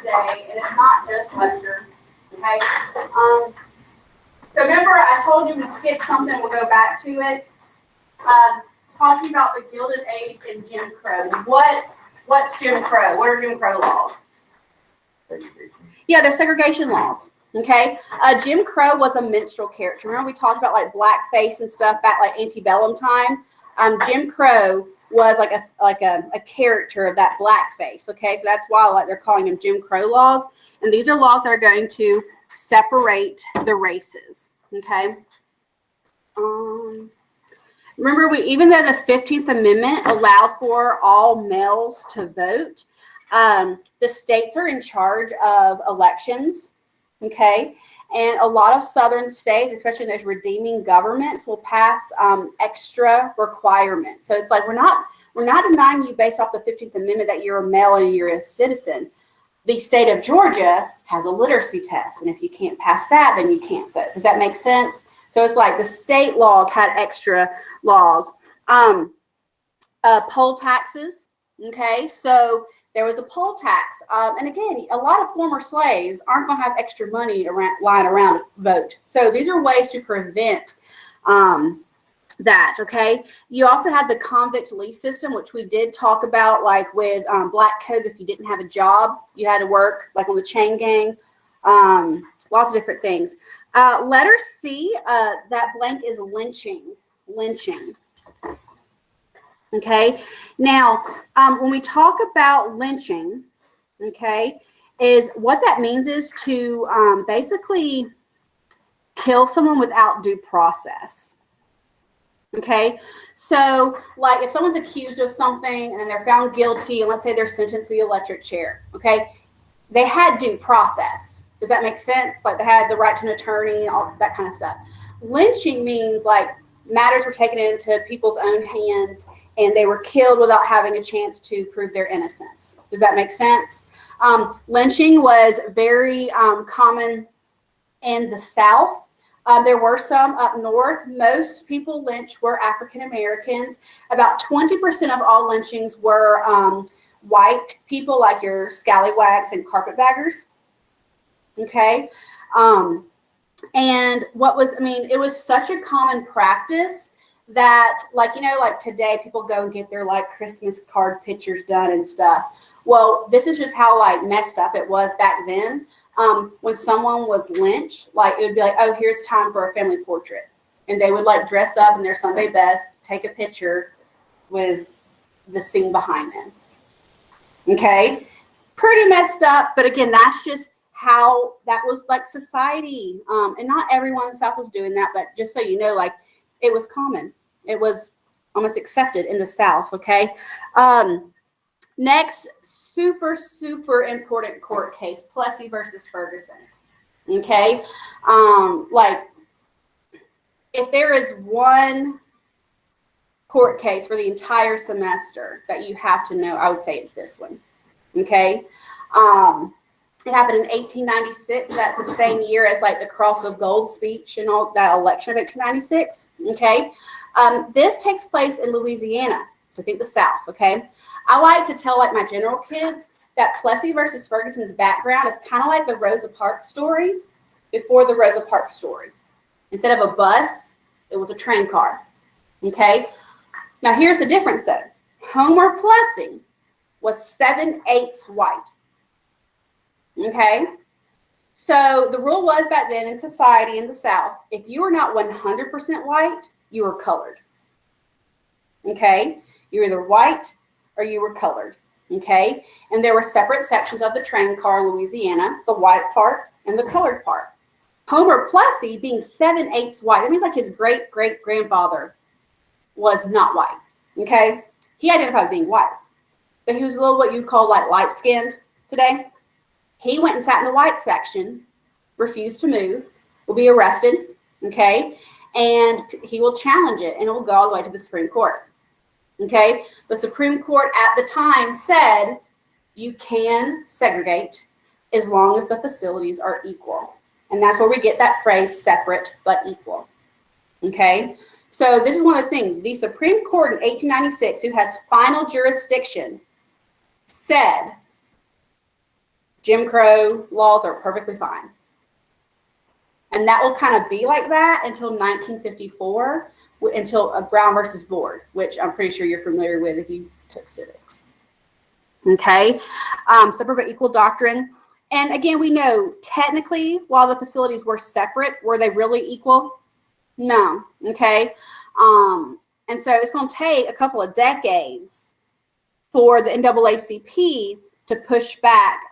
today, and it's not just lecture. Okay. So remember, I told you we skipped something. We'll go back to it. Talking about the Gilded Age and Jim Crow. What's Jim Crow? What are Jim Crow laws? Yeah, they're segregation laws. Okay. Jim Crow was a minstrel character. Remember we talked about like blackface and stuff back like antebellum time. Jim Crow was like a character of that blackface. Okay, so that's why like they're calling them Jim Crow laws, and these are laws that are going to separate the races. Okay. Remember, even though the 15th Amendment allowed for all males to vote, the states are in charge of elections. Okay, and a lot of southern states, especially those redeeming governments, will pass extra requirements. So it's like we're not denying you based off the 15th Amendment that you're a male and you're a citizen. The state of Georgia has a literacy test, and if you can't pass that, then you can't vote. Does that make sense? So it's like the state laws had extra laws. Poll taxes. Okay, so there was a poll tax, and again, a lot of former slaves aren't going to have extra money lying around to vote. So these are ways to prevent that. Okay, you also have the convict lease system, which we did talk about, like with black codes. If you didn't have a job, you had to work, like on the chain gang. Lots of different things. Letter C, that blank is lynching. Lynching. Okay, now when we talk about lynching, okay, is what that means is to basically kill someone without due process. Okay, so like if someone's accused of something and then they're found guilty, and let's say they're sentenced to the electric chair, okay, they had due process. Does that make sense? Like they had the right to an attorney, all that kind of stuff. Lynching means like matters were taken into people's own hands and they were killed without having a chance to prove their innocence. Does that make sense? Lynching was very common in the South. There were some up north. Most people lynched were African Americans. About 20% of all lynchings were white people, like your scallywags and carpetbaggers. Okay. And it was such a common practice that, like, like today people go and get their like Christmas card pictures done and stuff. Well, this is just how like messed up it was back then. When someone was lynched, like it would be like, oh, here's time for a family portrait. And they would like dress up in their Sunday best, take a picture with the scene behind them. Okay. Pretty messed up. But again, that's just how that was like society. And not everyone in the South was doing that, but just so you know, like it was common. It was almost accepted in the South. Okay. Next, super, super important court case, Plessy versus Ferguson. Okay. Like if there is one court case for the entire semester that you have to know, I would say it's this one. Okay. It happened in 1896. That's the same year as like the Cross of Gold speech and all that election of 1896. Okay. This takes place in Louisiana. So think the South. Okay. I like to tell like my general kids that Plessy versus Ferguson's background is kind of like the Rosa Parks story before the Rosa Parks story. Instead of a bus, it was a train car. Okay. Now here's the difference though. Homer Plessy was 7/8 white. Okay. So the rule was back then in society in the South, if you were not 100% white, you were colored. Okay. You were either white or you were colored. Okay. And there were separate sections of the train car in Louisiana, the white part and the colored part. Homer Plessy being 7/8 white, that means like his great-great-grandfather was not white. Okay. He identified as being white, but he was a little what you'd call like light-skinned today. He went and sat in the white section, refused to move, will be arrested, okay, and he will challenge it, and it will go all the way to the Supreme Court, okay? The Supreme Court at the time said you can segregate as long as the facilities are equal, and that's where we get that phrase separate but equal, okay? So this is one of those things. The Supreme Court in 1896, who has final jurisdiction, said Jim Crow laws are perfectly fine. And that will kind of be like that until 1954, until Brown versus Board, which I'm pretty sure you're familiar with if you took civics. Okay, separate but equal doctrine. And again, we know technically while the facilities were separate, were they really equal? No. Okay. And so it's going to take a couple of decades for the NAACP to push back,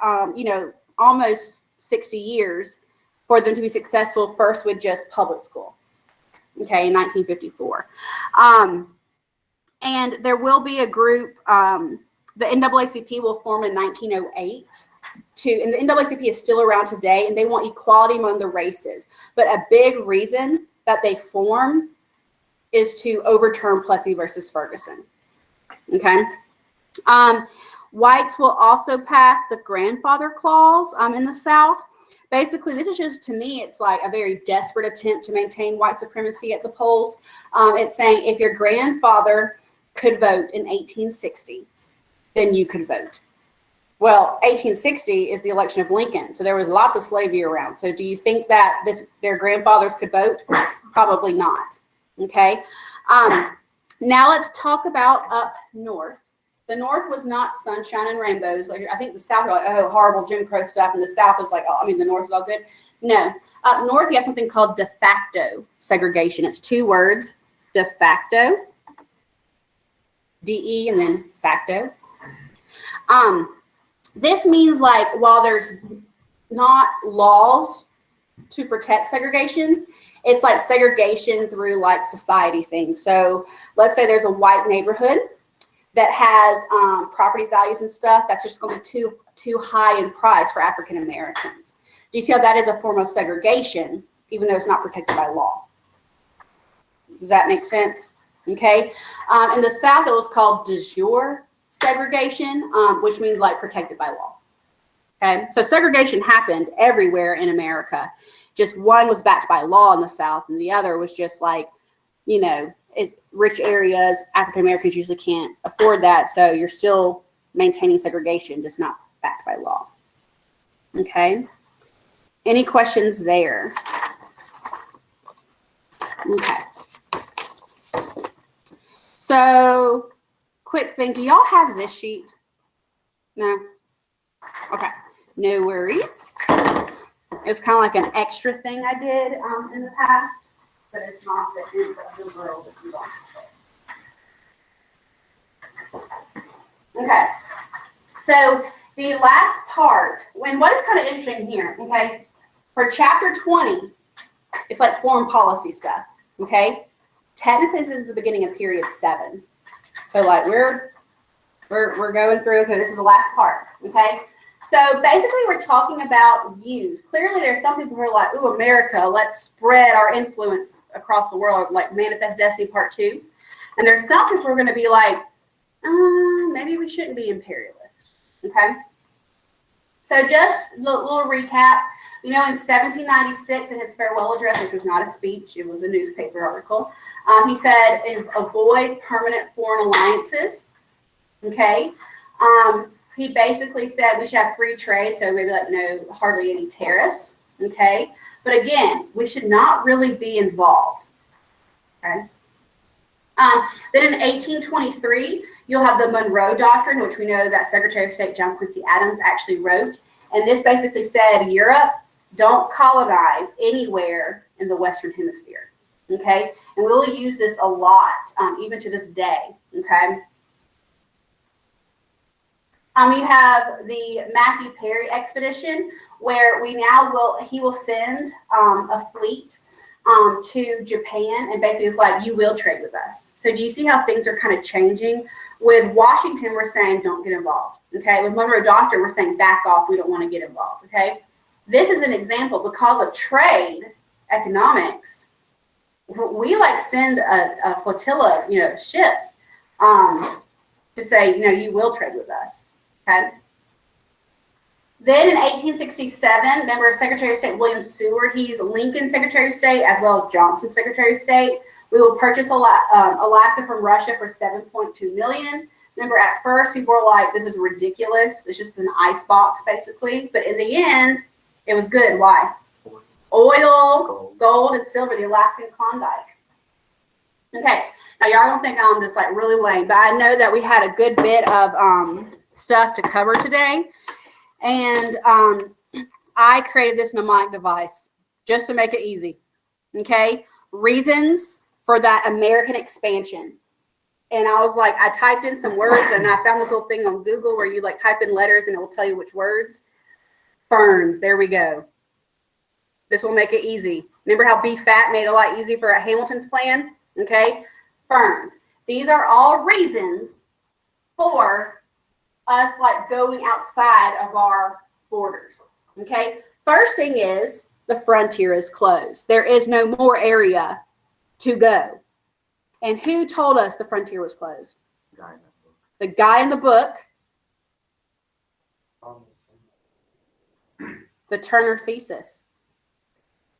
almost 60 years for them to be successful first with just public school. Okay, in 1954. And there will be a group, the NAACP will form in 1908. And the NAACP is still around today, and they want equality among the races. But a big reason that they form is to overturn Plessy versus Ferguson. Okay. Whites will also pass the grandfather clause in the South. Basically, this is just, to me, it's like a very desperate attempt to maintain white supremacy at the polls. It's saying if your grandfather could vote in 1860, then you could vote. Well, 1860 is the election of Lincoln, so there was lots of slavery around. So do you think that their grandfathers could vote? Probably not. Okay. Now let's talk about up north. The North was not sunshine and rainbows. Like I think the South are like, oh, horrible Jim Crow stuff, and the South is like, the North is all good. No. Up north, you have something called de facto segregation. It's 2 words, de facto, D-E, and then facto. This means like while there's not laws to protect segregation, it's like segregation through like society things. So let's say there's a white neighborhood that has property values and stuff that's just going to be too high in price for African Americans. Do you see how that is a form of segregation, even though it's not protected by law? Does that make sense? Okay. In the South, it was called de jure segregation, which means like protected by law. Okay. So segregation happened everywhere in America. Just one was backed by law in the South, and the other was just like, rich areas, African Americans usually can't afford that. So you're still maintaining segregation, just not backed by law. Okay. Any questions there? Okay. So quick thing, do y'all have this sheet? No? Okay. No worries. It's kind of like an extra thing I did in the past, but it's not the end of the world if you don't have it. Okay. So the last part, and what is kind of interesting here, okay, for chapter 20, it's like foreign policy stuff, okay? Technically, this is the beginning of period 7. So like we're going through, okay, this is the last part, okay? So basically we're talking about views. Clearly there's some people who are like, ooh, America, let's spread our influence across the world, like Manifest Destiny Part 2. And there's some people who are going to be like, maybe we shouldn't be imperialist, okay? So just a little recap. In 1796 in his farewell address, which was not a speech, it was a newspaper article, he said, avoid permanent foreign alliances, okay? He basically said we should have free trade, so maybe like hardly any tariffs, okay? But again, we should not really be involved, okay? Then in 1823, you'll have the Monroe Doctrine, which we know that Secretary of State John Quincy Adams actually wrote. And this basically said, Europe, don't colonize anywhere in the Western Hemisphere, okay? And we'll use this a lot, even to this day, okay? You have the Matthew Perry expedition, where he will send a fleet to Japan, and basically it's like, you will trade with us. So do you see how things are kind of changing? With Washington, we're saying don't get involved, okay? With Monroe Doctrine, we're saying back off, we don't want to get involved, okay? This is an example because of trade economics. We like send a flotilla, ships to say, you will trade with us, okay? Then in 1867, remember Secretary of State William Seward, he's Lincoln's Secretary of State as well as Johnson's Secretary of State. We will purchase Alaska from Russia for $7.2 million. Remember, at first people were like, this is ridiculous. It's just an ice box, basically. But in the end, it was good. Why? Oil, gold, and silver, the Alaskan Klondike. Okay, now y'all don't think I'm just like really lame, but I know that we had a good bit of stuff to cover today. And I created this mnemonic device just to make it easy. Okay, reasons for that American expansion. And I was like, I typed in some words and I found this little thing on Google where you like type in letters and it will tell you which words. Ferns, there we go. This will make it easy. Remember how BFAT made it a lot easier for a Hamilton's plan? Okay, ferns. These are all reasons for us like going outside of our borders. Okay, first thing is the frontier is closed. There is no more area to go. And who told us the frontier was closed? The guy in the book. The Turner thesis.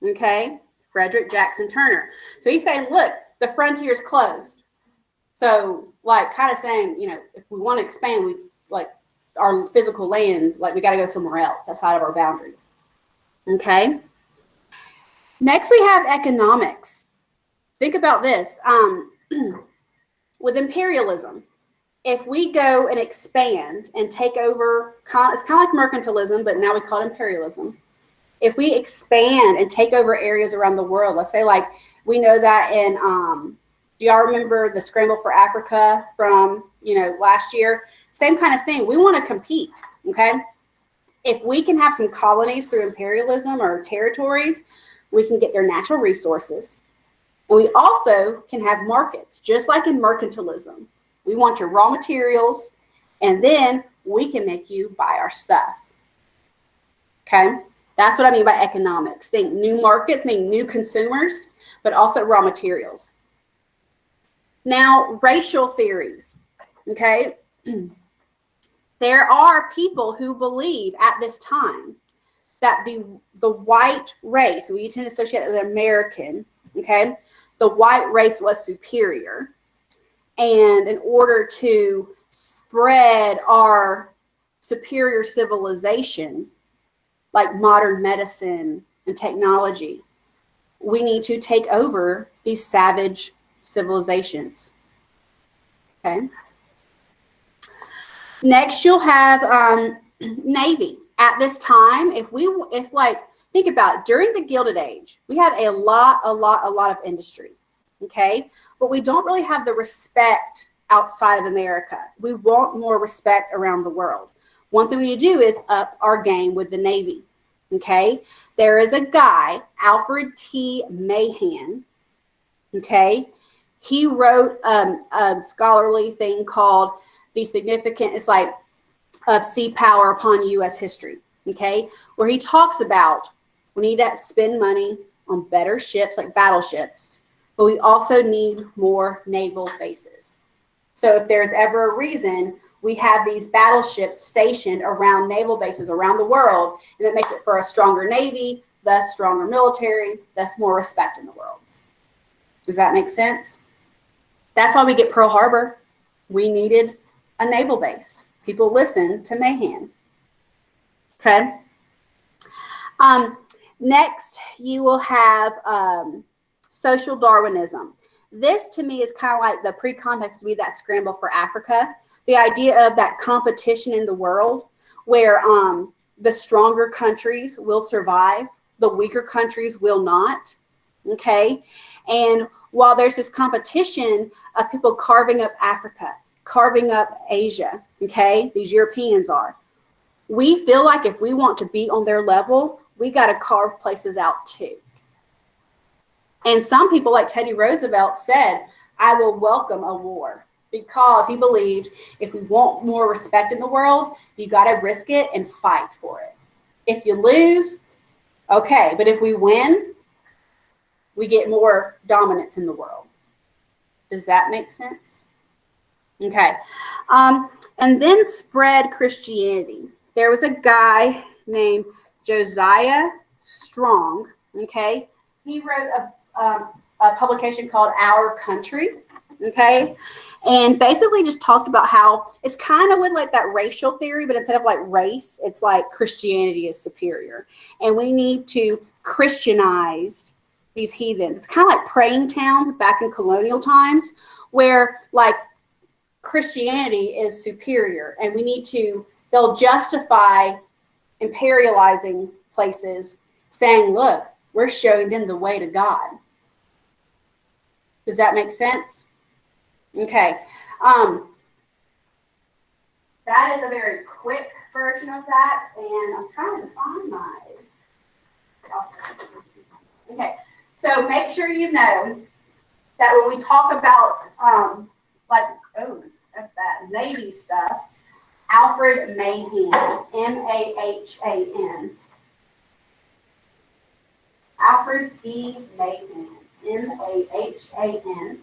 Okay? Frederick Jackson Turner. So he's saying, look, the frontier is closed. So, like, kind of saying, you know, if we want to expand, we like our physical land, like we got to go somewhere else outside of our boundaries. Okay? Next, we have economics. Think about this. With imperialism, if we go and expand and take over, it's kind of like mercantilism, but now we call it imperialism. If we expand and take over areas around the world, let's say like we know that in, do y'all remember the Scramble for Africa from, last year? Same kind of thing. We want to compete, okay? If we can have some colonies through imperialism or territories, we can get their natural resources. And we also can have markets, just like in mercantilism. We want your raw materials, and then we can make you buy our stuff. Okay? That's what I mean by economics. Think new markets, meaning new consumers, but also raw materials. Now, racial theories. Okay? There are people who believe at this time that the white race, we tend to associate it with American, okay? The white race was superior. And in order to spread our superior civilization, like modern medicine and technology, we need to take over these savage civilizations. Okay. Next, you'll have Navy. At this time, if think about it, during the Gilded Age, we had a lot of industry, okay? But we don't really have the respect outside of America. We want more respect around the world. One thing we need to do is up our game with the Navy, okay? There is a guy, Alfred T. Mahan, okay? He wrote a scholarly thing called The Significant, it's like, of sea power upon U.S. history, okay? Where he talks about we need to spend money on better ships, like battleships, but we also need more naval bases. So if there's ever a reason, we have these battleships stationed around naval bases around the world, and that makes it for a stronger Navy, thus stronger military, thus more respect in the world. Does that make sense? That's why we get Pearl Harbor. We needed a naval base. People listen to Mahan. Okay. Next, you will have social Darwinism. This, to me, is kind of like the pre-context to be that Scramble for Africa. The idea of that competition in the world where the stronger countries will survive, the weaker countries will not. Okay. And while there's this competition of people carving up Africa, carving up Asia, okay, these Europeans are, we feel like if we want to be on their level, we got to carve places out too. And some people like Teddy Roosevelt said, I will welcome a war, because he believed if we want more respect in the world, you got to risk it and fight for it. If you lose, okay, but if we win, we get more dominance in the world. Does that make sense? Okay. And then spread Christianity. There was a guy named Josiah Strong, okay? He wrote a publication called Our Country, Okay. And basically just talked about how it's kind of with like that racial theory, but instead of like race, it's like Christianity is superior. And we need to Christianize these heathens. It's kind of like praying towns back in colonial times where like Christianity is superior and we need to, they'll justify imperializing places saying, look, we're showing them the way to God. Does that make sense? Okay. That is a very quick version of that, and I'm trying to find my. Okay, so make sure you know that when we talk about that's that Navy stuff, Alfred Mahan, Mahan, Alfred T. Mahan, Mahan.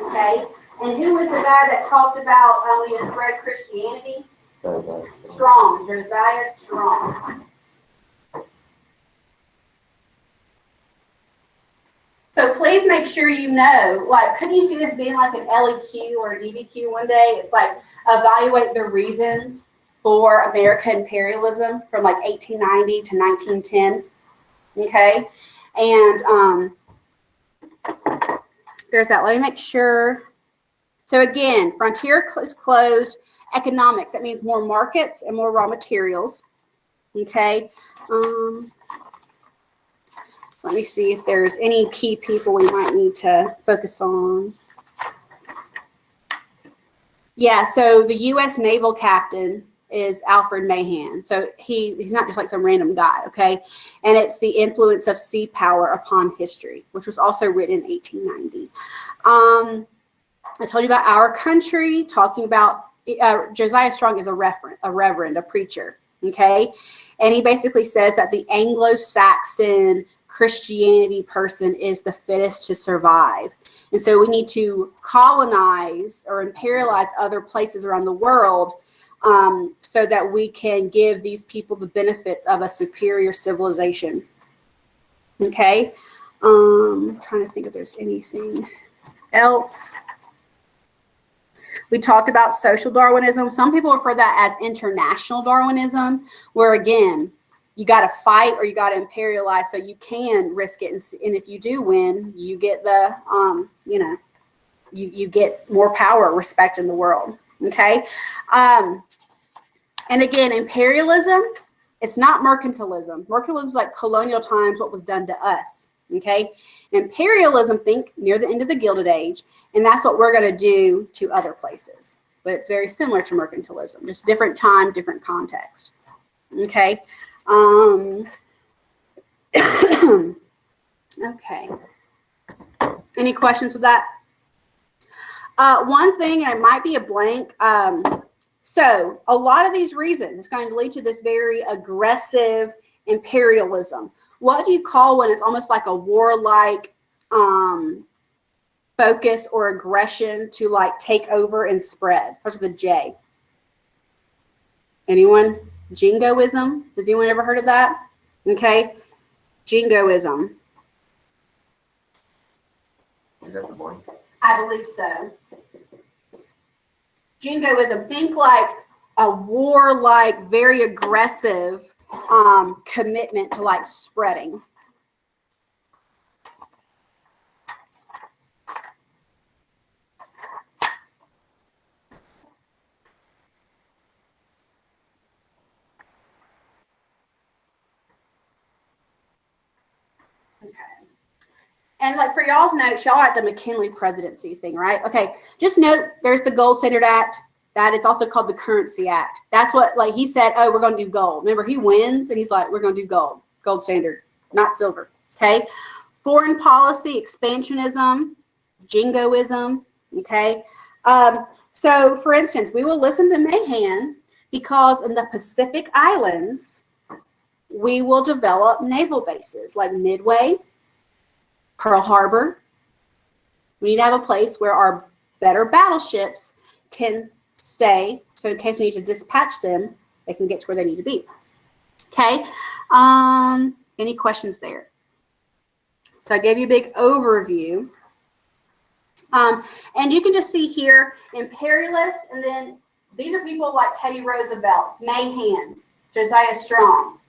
Okay, and who was the guy that talked about when he spread Christianity? Strong, Josiah Strong. So please make sure you know, like, couldn't you see this being like an LEQ or a DBQ one day? It's like evaluate the reasons for American imperialism from like 1890 to 1910. Okay, and there's that. Let me make sure. So again, frontier is closed. Economics, that means more markets and more raw materials. Okay. Let me see if there's any key people we might need to focus on. Yeah, so the U.S. naval captain is Alfred Mahan. So he's not just like some random guy, okay? And it's The Influence of Sea Power Upon History, which was also written in 1890. I told you about Our Country, talking about Josiah Strong is a reverend, a preacher, okay? And he basically says that the Anglo-Saxon Christianity person is the fittest to survive. And so we need to colonize or imperialize other places around the world so that we can give these people the benefits of a superior civilization. Okay? I'm trying to think if there's anything else. We talked about social Darwinism. Some people refer to that as international Darwinism, where again, you got to fight or you got to imperialize so you can risk it. And if you do win, you get the, you get more power, respect in the world. Okay. And again, imperialism, it's not mercantilism. Mercantilism is like colonial times, what was done to us. Okay. Imperialism, think near the end of the Gilded Age. And that's what we're going to do to other places. But it's very similar to mercantilism, just different time, different context. Okay. Okay. Any questions with that? One thing, and it might be a blank. So a lot of these reasons it's going to lead to this very aggressive imperialism. What do you call when it's almost like a warlike focus or aggression to like take over and spread? Starts with a J. Anyone? Jingoism. Has anyone ever heard of that? Okay. Jingoism. Is that the one? I believe so. Jingoism. Think like a warlike, very aggressive commitment to like spreading. Okay. And like for y'all's notes, y'all are at the McKinley presidency thing, right? Okay. Just note there's the Gold Standard Act. That is also called the Currency Act. That's what, like he said, oh, we're going to do gold. Remember, he wins and he's like, we're going to do gold standard, not silver. Okay. Foreign policy, expansionism, jingoism. Okay. So for instance, we will listen to Mahan because in the Pacific Islands, we will develop naval bases like Midway, Pearl Harbor. We need to have a place where our better battleships can stay. So in case we need to dispatch them, they can get to where they need to be. Okay. Any questions there? So I gave you a big overview. And you can just see here, imperialists, and then these are people like Teddy Roosevelt, Mahan, Josiah Strong.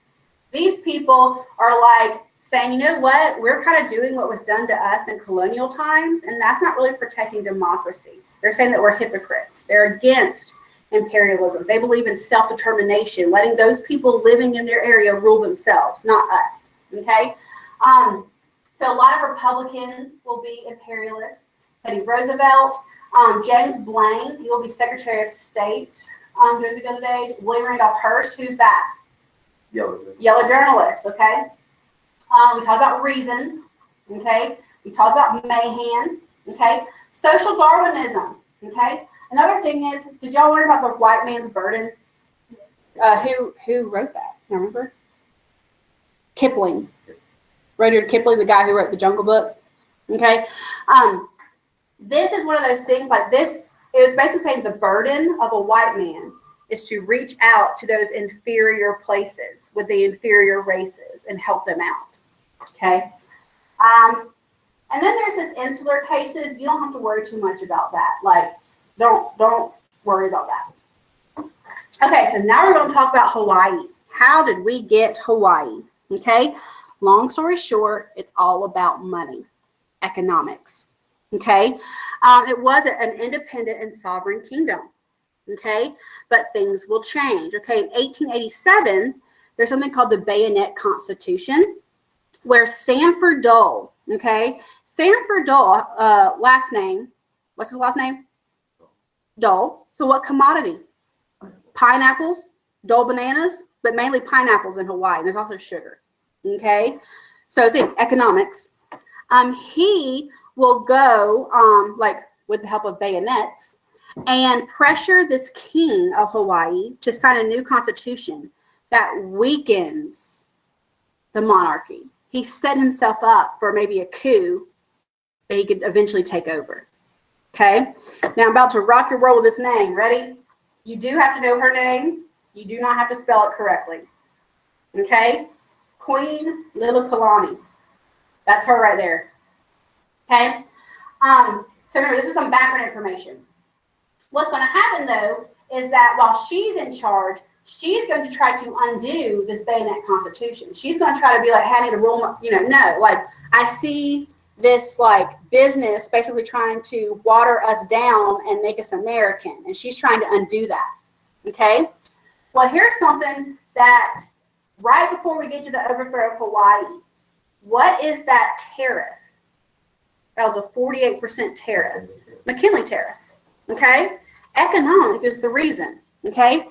These people are like saying, you know what, we're kind of doing what was done to us in colonial times, and that's not really protecting democracy. They're saying that we're hypocrites. They're against imperialism. They believe in self-determination, letting those people living in their area rule themselves, not us, okay? So a lot of Republicans will be imperialists. Teddy Roosevelt, James Blaine, he will be Secretary of State during the Gilded Age. William Randolph Hearst, who's that? Yellow journalist, okay? We talked about reasons, okay? We talked about Mahan, okay? Social Darwinism, okay? Another thing is, did y'all learn about the white man's burden? Who wrote that? Remember? Kipling. Rudyard Kipling, the guy who wrote the Jungle Book, okay? This is one of those things like this. It was basically saying the burden of a white man is to reach out to those inferior places with the inferior races and help them out. Okay. And then there's this insular cases. You don't have to worry too much about that. Like, don't worry about that. Okay, so now we're going to talk about Hawaii. How did we get Hawaii? Okay. Long story short, it's all about money, economics. Okay, it was an independent and sovereign kingdom. Okay, but things will change. Okay, in 1887, there's something called the Bayonet Constitution, where Sanford Dole. Okay, Sanford Dole, last name. What's his last name? Dole. So what commodity? Pineapples, Dole bananas, but mainly pineapples in Hawaii. There's also sugar. Okay, so think economics. He will go, like with the help of bayonets, and pressure this king of Hawaii to sign a new constitution that weakens the monarchy. He set himself up for maybe a coup that he could eventually take over. Okay, now I'm about to rock your world with this name. Ready? You do have to know her name. You do not have to spell it correctly. Okay, Queen Liliuokalani. That's her right there. Okay, so remember, this is some background information. What's going to happen, though, is that while she's in charge, she's going to try to undo this Bayonet Constitution. She's going to try to be like, having to rule, no, like, I see this, like, business basically trying to water us down and make us American, and she's trying to undo that, okay? Well, here's something that, right before we get to the overthrow of Hawaii, what is that tariff? That was a 48% tariff. McKinley tariff, okay? Economic is the reason, okay?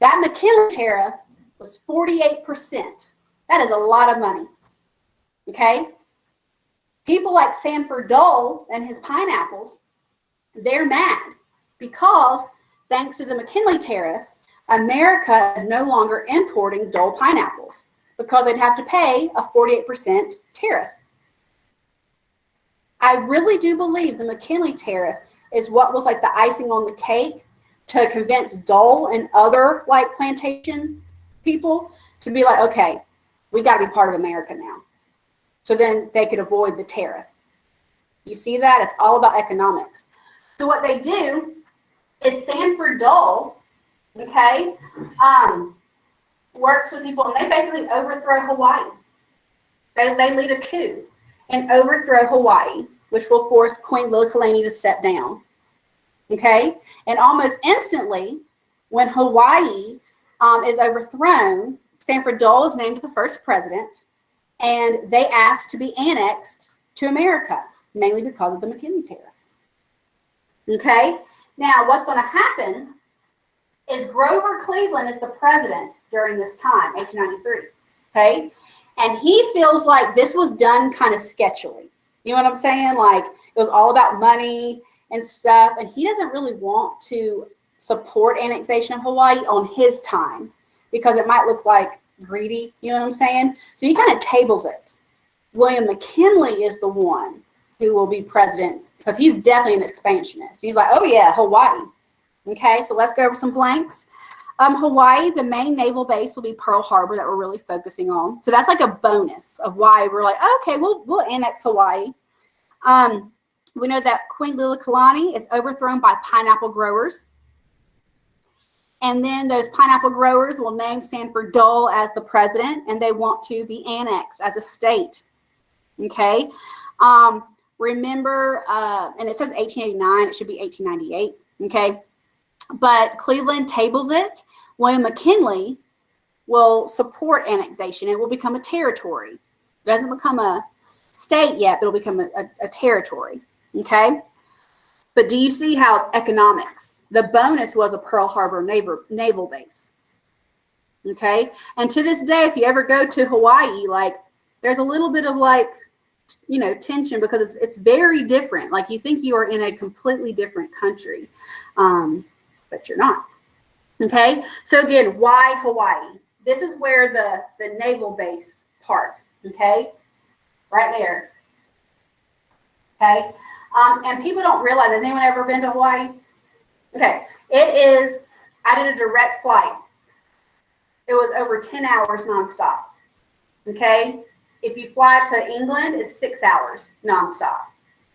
That McKinley tariff was 48%. That is a lot of money, okay? People like Sanford Dole and his pineapples, they're mad because thanks to the McKinley tariff, America is no longer importing Dole pineapples because they'd have to pay a 48% tariff. I really do believe the McKinley tariff is what was like the icing on the cake to convince Dole and other like plantation people to be like, okay, we got to be part of America now. So then they could avoid the tariff. You see that? It's all about economics. So what they do is Sanford Dole, okay, works with people, and they basically overthrow Hawaii. They lead a coup and overthrow Hawaii, which will force Queen Liliuokalani to step down. Okay? And almost instantly, when Hawaii is overthrown, Sanford Dole is named the first president, and they asked to be annexed to America, mainly because of the McKinley tariff. Okay? Now, what's going to happen is Grover Cleveland is the president during this time, 1893. Okay? And he feels like this was done kind of sketchily. You know what I'm saying? Like, it was all about money and stuff, and he doesn't really want to support annexation of Hawaii on his time because it might look like greedy, you know what I'm saying? So he kind of tables it. William McKinley is the one who will be president because he's definitely an expansionist. He's like, oh yeah, Hawaii. Okay, so let's go over some blanks. Hawaii, the main naval base will be Pearl Harbor that we're really focusing on. So that's like a bonus of why we're like, okay, we'll annex Hawaii. We know that Queen Liliuokalani is overthrown by pineapple growers. And then those pineapple growers will name Sanford Dole as the president, and they want to be annexed as a state. Okay. Remember, and it says 1889, it should be 1898. Okay. But Cleveland tables it. William McKinley will support annexation. It will become a territory. It doesn't become a state yet, but it'll become a territory. Okay. But do you see how it's economics? The bonus was a Pearl Harbor naval base. Okay. And to this day, if you ever go to Hawaii, like there's a little bit of like, you know, tension because it's very different. Like you think you are in a completely different country, but you're not. Okay. So again, why Hawaii? This is where the naval base part. Okay. Right there. Okay. And people don't realize, has anyone ever been to Hawaii? Okay. It is, I did a direct flight. It was over 10 hours nonstop. Okay. If you fly to England, it's 6 hours nonstop.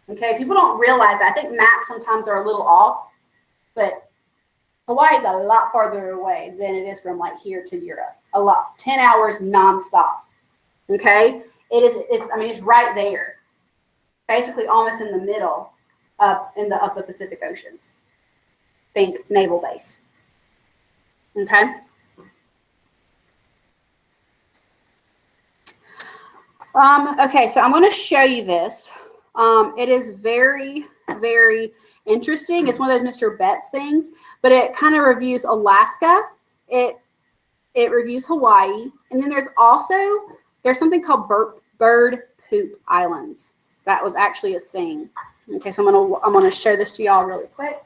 Okay. People don't realize that. I think maps sometimes are a little off, but Hawaii is a lot farther away than it is from like here to Europe. A lot. 10 hours nonstop. Okay. It's right there. Basically almost in the middle of the Pacific Ocean. Think naval base. Okay. Okay, so I'm going to show you this. It is very, very interesting. It's one of those Mr. Betts things, but it kind of reviews Alaska. It reviews Hawaii, and then there's something called bird poop islands. That was actually a thing. Okay, so I'm gonna show this to y'all really quick.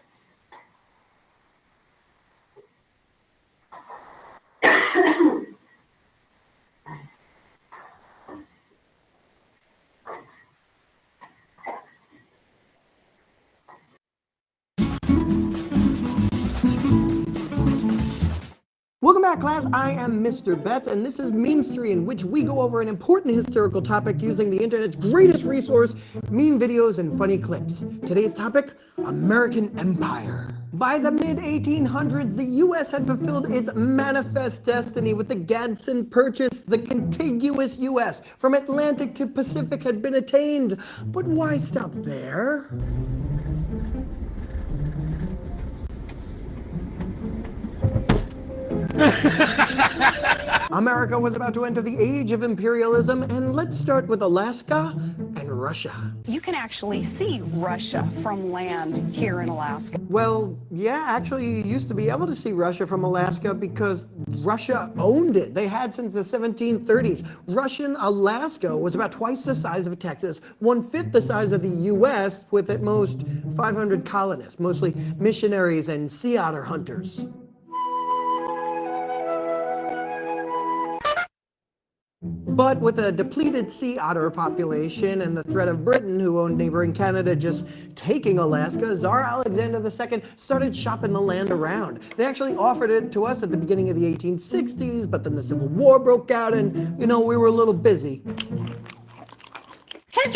Welcome back, class. I am Mr. Betts, and this is Memestory, in which we go over an important historical topic using the internet's greatest resource, meme videos and funny clips. Today's topic, American Empire. By the mid-1800s, the U.S. had fulfilled its manifest destiny with the Gadsden Purchase. The contiguous U.S. from Atlantic to Pacific had been attained. But why stop there? America was about to enter the age of imperialism, and let's start with Alaska and Russia. You can actually see Russia from land here in Alaska. Well, yeah, actually you used to be able to see Russia from Alaska because Russia owned it. They had since the 1730s. Russian Alaska was about twice the size of Texas, 1/5 the size of the U.S., with at most 500 colonists, mostly missionaries and sea otter hunters. But with a depleted sea otter population and the threat of Britain, who owned neighboring Canada, just taking Alaska, Tsar Alexander II started shopping the land around. They actually offered it to us at the beginning of the 1860s, but then the Civil War broke out and, you know, we were a little busy. A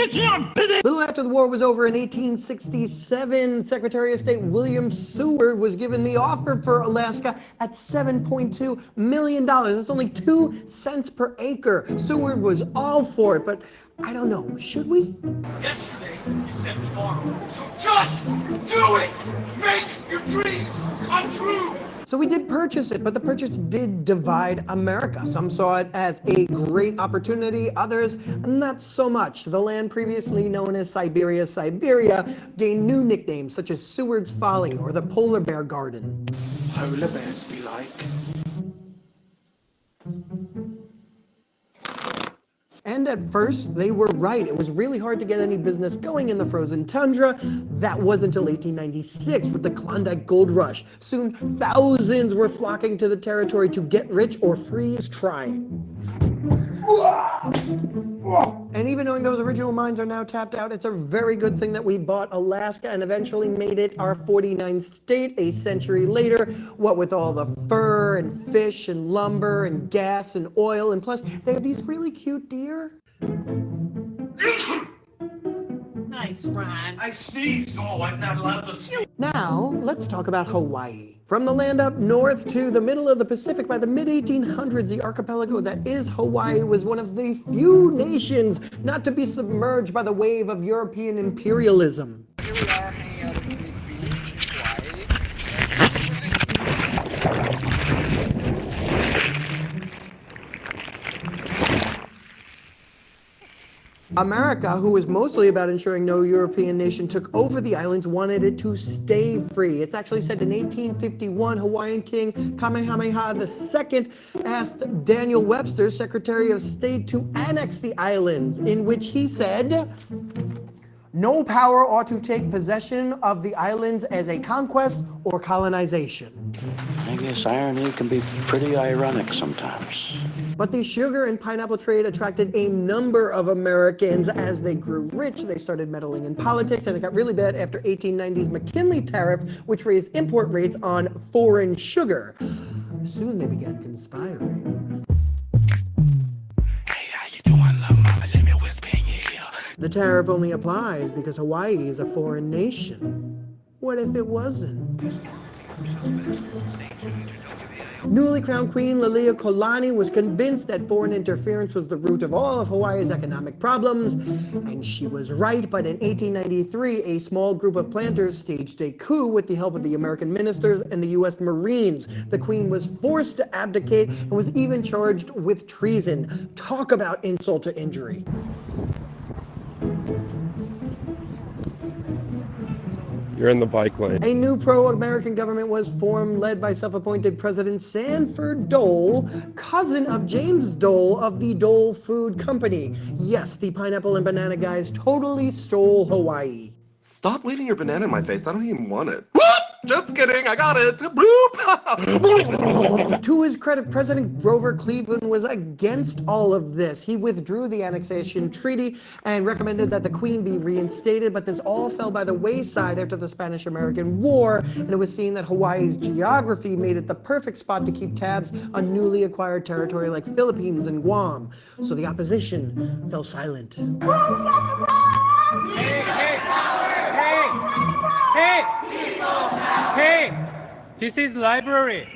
little after the war was over in 1867, Secretary of State William Seward was given the offer for Alaska at $7.2 million. That's only 2 cents per acre. Seward was all for it, but I don't know, should we? Yesterday, you said tomorrow. So just do it! Make your dreams come true! So we did purchase it, but the purchase did divide America. Some saw it as a great opportunity, others not so much. The land previously known as Siberia gained new nicknames such as Seward's Folly or the Polar Bear Garden. Polar bears be like. And at first, they were right. It was really hard to get any business going in the frozen tundra. That was until 1896 with the Klondike Gold Rush. Soon, thousands were flocking to the territory to get rich or freeze trying. And even knowing those original mines are now tapped out, it's a very good thing that we bought Alaska and eventually made it our 49th state a century later. What with all the fur and fish and lumber and gas and oil, and plus they have these really cute deer. Nice, Ron. I sneezed. Oh, I'm not allowed to sneeze. Now, let's talk about Hawaii. From the land up north to the middle of the Pacific, by the mid-1800s, the archipelago that is Hawaii was one of the few nations not to be submerged by the wave of European imperialism. Here we are hanging out at the beach America, who was mostly about ensuring no European nation took over the islands, wanted it to stay free. It's actually said in 1851, Hawaiian King Kamehameha II asked Daniel Webster, Secretary of State, to annex the islands, in which he said, "No power ought to take possession of the islands as a conquest or colonization." I guess irony can be pretty ironic sometimes. But the sugar and pineapple trade attracted a number of Americans. As they grew rich, they started meddling in politics, and it got really bad after 1890's McKinley tariff, which raised import rates on foreign sugar. Soon they began conspiring. Hey, how you doing, love mama? Let me whisper in your ear. The tariff only applies because Hawaii is a foreign nation. What if it wasn't? Newly crowned Queen Liliuokalani was convinced that foreign interference was the root of all of Hawaii's economic problems, and she was right. But in 1893, a small group of planters staged a coup with the help of the American ministers and the U.S. Marines. The Queen was forced to abdicate and was even charged with treason. Talk about insult to injury. You're in the bike lane. A new pro-American government was formed, led by self-appointed President Sanford Dole, cousin of James Dole of the Dole Food Company. Yes, the pineapple and banana guys totally stole Hawaii. Stop leaving your banana in my face. I don't even want it. Whoop! Just kidding. I got it. Bloop! To his credit, President Grover Cleveland was against all of this. He withdrew the annexation treaty and recommended that the Queen be reinstated, but this all fell by the wayside after the Spanish-American War, and it was seen that Hawaii's geography made it the perfect spot to keep tabs on newly acquired territory like Philippines and Guam. So the opposition fell silent. Hey! This is library.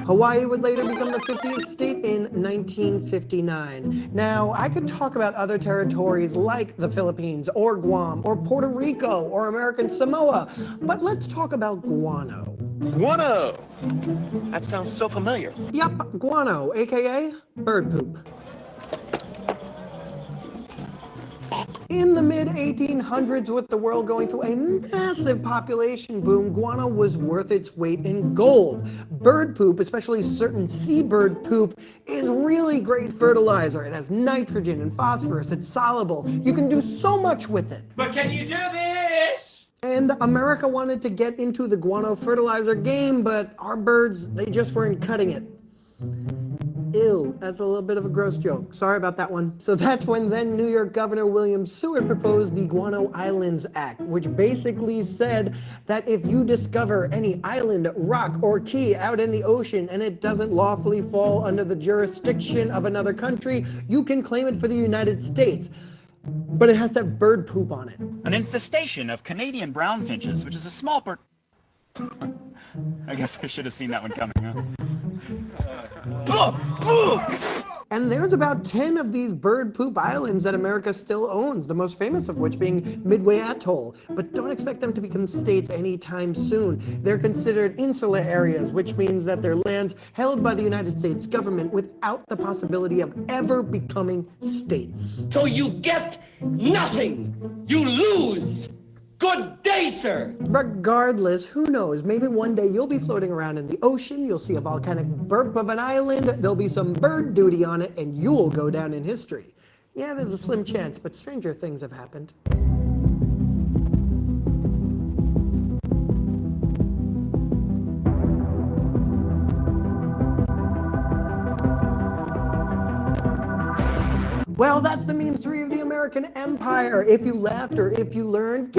Hawaii would later become the 50th state in 1959. Now, I could talk about other territories like the Philippines or Guam or Puerto Rico or American Samoa, but let's talk about guano. Guano! That sounds so familiar. Yup, guano, aka bird poop. In the mid-1800s, with the world going through a massive population boom, guano was worth its weight in gold. Bird poop, especially certain seabird poop, is really great fertilizer. It has nitrogen and phosphorus. It's soluble. You can do so much with it. But can you do this? And America wanted to get into the guano fertilizer game, but our birds, they just weren't cutting it. Ew, that's a little bit of a gross joke. Sorry about that one. So that's when then New York Governor William Seward proposed the Guano Islands Act, which basically said that if you discover any island, rock, or key out in the ocean and it doesn't lawfully fall under the jurisdiction of another country, you can claim it for the United States. But it has to have bird poop on it. An infestation of Canadian brown finches, which is a small bird. I guess I should have seen that one coming, huh? And there's about 10 of these bird poop islands that America still owns, the most famous of which being Midway Atoll. But don't expect them to become states anytime soon. They're considered insular areas, which means that they're lands held by the United States government without the possibility of ever becoming states. So you get nothing. You lose. Good day, sir. Regardless, who knows, maybe one day you'll be floating around in the ocean, you'll see a volcanic burp of an island, there'll be some bird duty on it, and you'll go down in history. Yeah, there's a slim chance, but stranger things have happened. Well, that's the meme history of the American Empire. If you left or if you learned,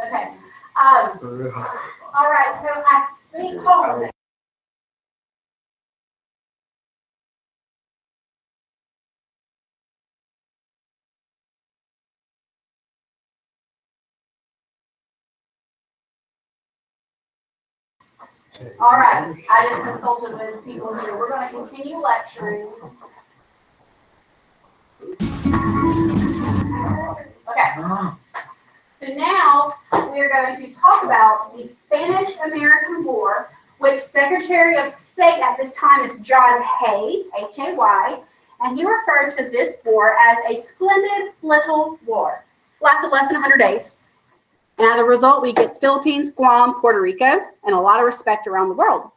Okay. All right. So I think, hold on. All right. I just consulted with people here. We're going to continue lecturing. Okay. So now we're going to talk about the Spanish-American War, which Secretary of State at this time is John Hay, H-A-Y, and he referred to this war as a splendid little war. Lasted less than 100 days. And as a result, we get Philippines, Guam, Puerto Rico, and a lot of respect around the world.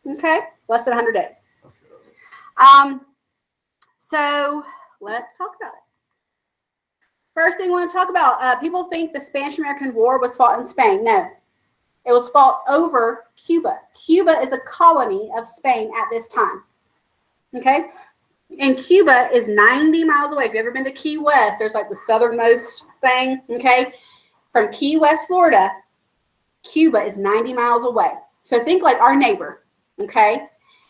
Okay, less than 100 days. So let's talk about it. First thing I want to talk about, people think the Spanish-American War was fought in Spain. No, it was fought over Cuba. Cuba is a colony of Spain at this time. Okay, and Cuba is 90 miles away. If you've ever been to Key West, there's like the southernmost thing. Okay, from Key West, Florida, Cuba is 90 miles away. So think like our neighbor. Okay,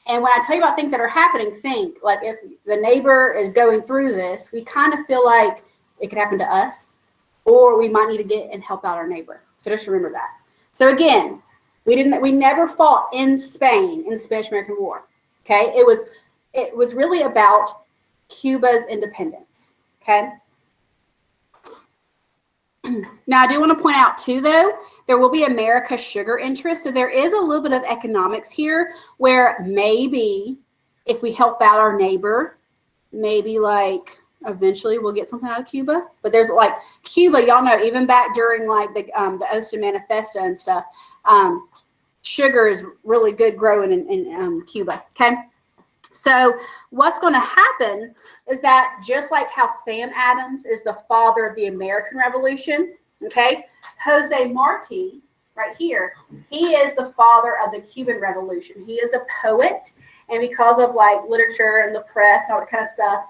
and when I tell you about things that are happening, think like if the neighbor is going through this, we kind of feel like it could happen to us, or we might need to get and help out our neighbor. So just remember that. So again, we never fought in Spain in the Spanish-American War. Okay, it was really about Cuba's independence. Okay. Now I do want to point out too, though, there will be America's sugar interest. So there is a little bit of economics here, where maybe if we help out our neighbor, maybe like eventually we'll get something out of Cuba. But there's like Cuba, y'all know, even back during like the Austin Manifesto and stuff, sugar is really good growing in Cuba. Okay, so what's going to happen is that just like how Sam Adams is the father of the American Revolution, okay, Jose Marti right here, he is the father of the Cuban Revolution. He is a poet, and because of like literature and the press and all that kind of stuff,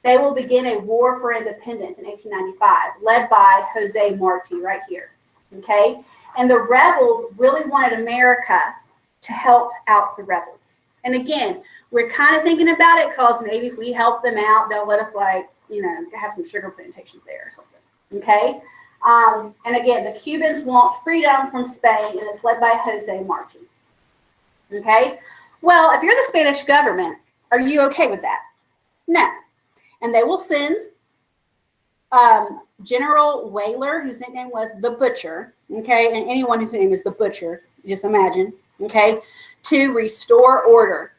they will begin a war for independence in 1895, led by Jose Marti right here, okay? And the rebels really wanted America to help out the rebels. And again, we're kind of thinking about it because maybe if we help them out, they'll let us like, you know, have some sugar plantations there or something, okay? And again, the Cubans want freedom from Spain, and it's led by Jose Marti, okay? Well, if you're the Spanish government, are you okay with that? No. And they will send General Weyler, whose nickname was the Butcher, okay, and anyone whose name is the Butcher, just imagine, okay, to restore order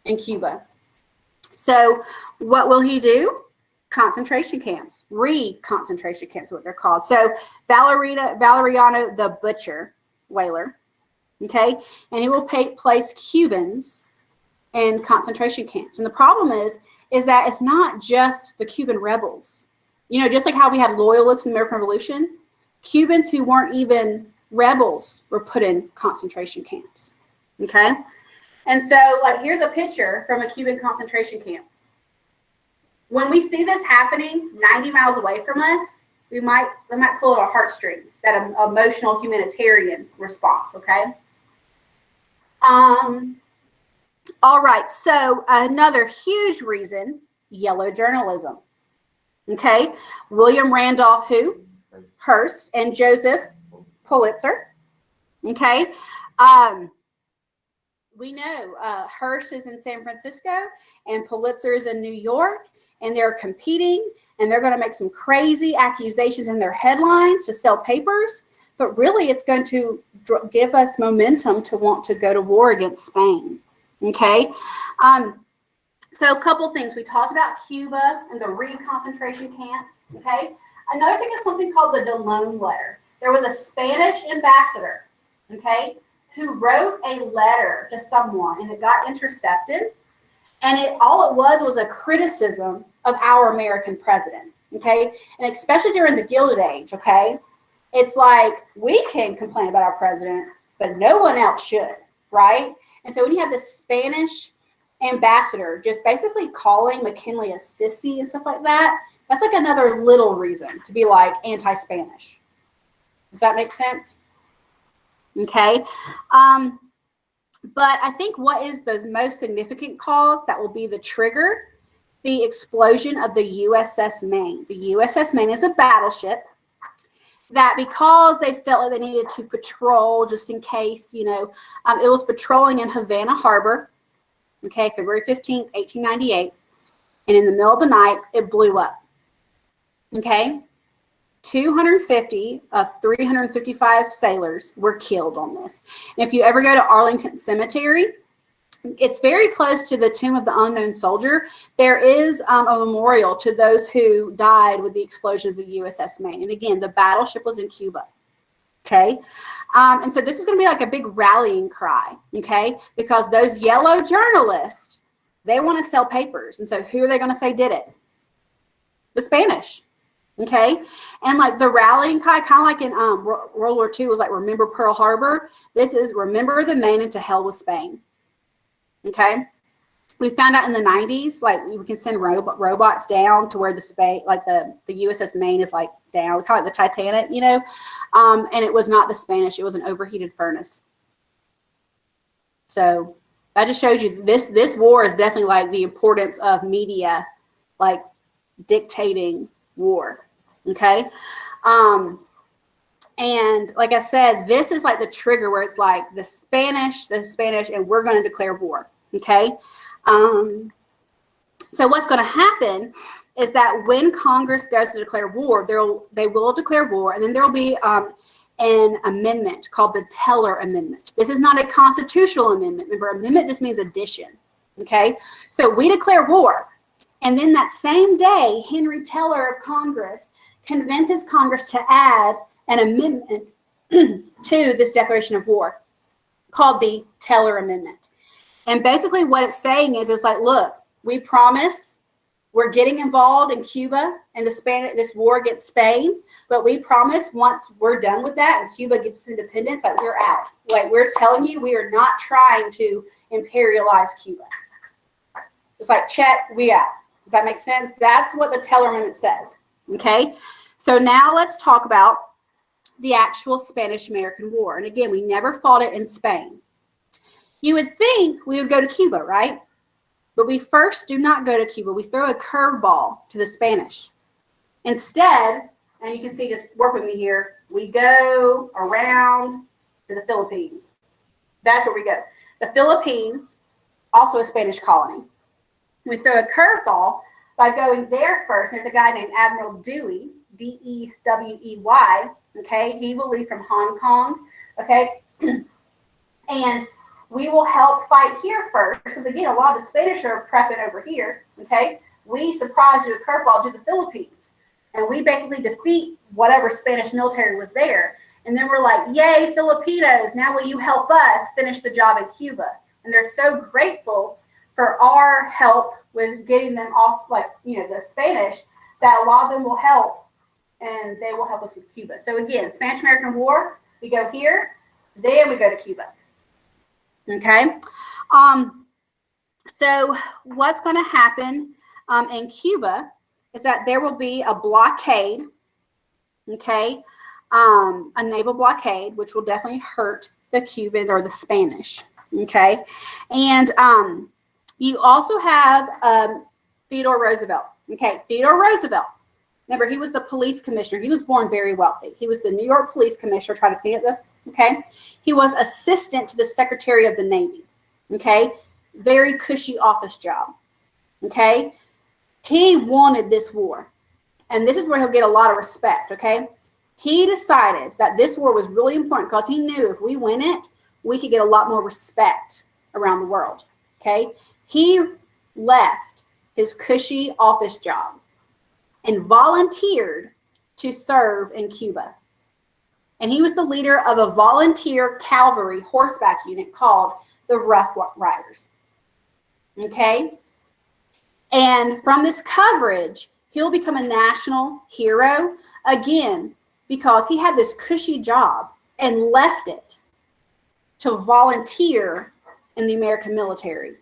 in Cuba. So what will he do? Concentration camps, re-concentration camps is what they're called. So Valeriano the Butcher Weyler, okay, and he will place Cubans in concentration camps. And the problem is that it's not just the Cuban rebels. You know, just like how we had loyalists in the American Revolution, Cubans who weren't even rebels were put in concentration camps, okay? And so, like, here's a picture from a Cuban concentration camp. When we see this happening 90 miles away from us, we might pull at our heartstrings, that emotional humanitarian response, okay? All right, so another huge reason, yellow journalism, okay? William Randolph Hearst and Joseph Pulitzer, okay? We know Hearst is in San Francisco and Pulitzer is in New York, and they're competing, and they're going to make some crazy accusations in their headlines to sell papers, but really it's going to give us momentum to want to go to war against Spain. Okay, so a couple things. We talked about Cuba and the re-concentration camps, okay? Another thing is something called the Delone letter. There was a Spanish ambassador, okay, who wrote a letter to someone, and it got intercepted, and all it was a criticism of our American president, okay? And especially during the Gilded Age, okay? it's like we can complain about our president, but no one else should, right? And so when you have the Spanish ambassador just basically calling McKinley a sissy and stuff like that, that's like another little reason to be like anti-Spanish. Does that make sense? Okay. But I think what is the most significant cause that will be the trigger, the explosion of the USS Maine. The USS Maine is a battleship that, because they felt like they needed to patrol just in case, it was patrolling in Havana Harbor, okay, February 15th, 1898. And in the middle of the night, it blew up, okay? 250 of 355 sailors were killed on this. And if you ever go to Arlington Cemetery, it's very close to the Tomb of the Unknown Soldier. There is a memorial to those who died with the explosion of the USS Maine. And again, the battleship was in Cuba. Okay. And so this is going to be like a big rallying cry. Okay. Because those yellow journalists, they want to sell papers. And so who are they going to say did it? The Spanish. Okay. And like the rallying cry, kind of like in World War II, was like, remember Pearl Harbor. This is remember the Maine and to hell with Spain. Okay. We found out in the 90s, like we can send robots down to where the space, like the USS Maine is like down. We call it the Titanic, and it was not the Spanish. It was an overheated furnace. So that just shows you this war is definitely like the importance of media, like dictating war. Okay. And like I said, this is like the trigger where it's like the Spanish, and we're going to declare war. Okay. So what's going to happen is that when Congress goes to declare war, they will declare war, and then there will be an amendment called the Teller Amendment. This is not a constitutional amendment. Remember, amendment just means addition. Okay. So we declare war. And then that same day, Henry Teller of Congress convinces Congress to add an amendment to this declaration of war called the Teller Amendment. And basically what it's saying is it's like, look, we promise we're getting involved in Cuba and this war against Spain, but we promise once we're done with that and Cuba gets independence, like we're out. Like we're telling you, we are not trying to imperialize Cuba. It's like, check, we out. Does that make sense? That's what the Teller Amendment says. Okay. So now let's talk about the actual Spanish-American War. And again, we never fought it in Spain. You would think we would go to Cuba, right? But we first do not go to Cuba. We throw a curveball to the Spanish. Instead, and you can see, just work with me here, we go around to the Philippines. That's where we go. The Philippines, also a Spanish colony. We throw a curveball by going there first. There's a guy named Admiral Dewey, D-E-W-E-Y. Okay, he will leave from Hong Kong. Okay, and we will help fight here first. Because again, a lot of the Spanish are prepping over here. Okay, we surprise you a curveball to the Philippines, and we basically defeat whatever Spanish military was there. And then we're like, yay, Filipinos! Now will you help us finish the job in Cuba? And they're so grateful for our help with getting them off, like the Spanish, that a lot of them will help. And they will help us with Cuba. So again, Spanish-American War, we go here, then we go to Cuba. Okay? So what's going to happen in Cuba is that there will be a blockade, okay? A naval blockade, which will definitely hurt the Cubans or the Spanish, okay? And you also have Theodore Roosevelt, okay? Theodore Roosevelt. Remember, he was the police commissioner. He was born very wealthy. He was the New York police commissioner, trying to clean up okay? He was assistant to the Secretary of the Navy, okay? Very cushy office job, okay? He wanted this war, and this is where he'll get a lot of respect, okay? He decided that this war was really important because he knew if we win it, we could get a lot more respect around the world, okay? He left his cushy office job and volunteered to serve in Cuba. And he was the leader of a volunteer cavalry horseback unit called the Rough Riders. Okay? And from this coverage, he'll become a national hero. Again, because he had this cushy job and left it to volunteer in the American military.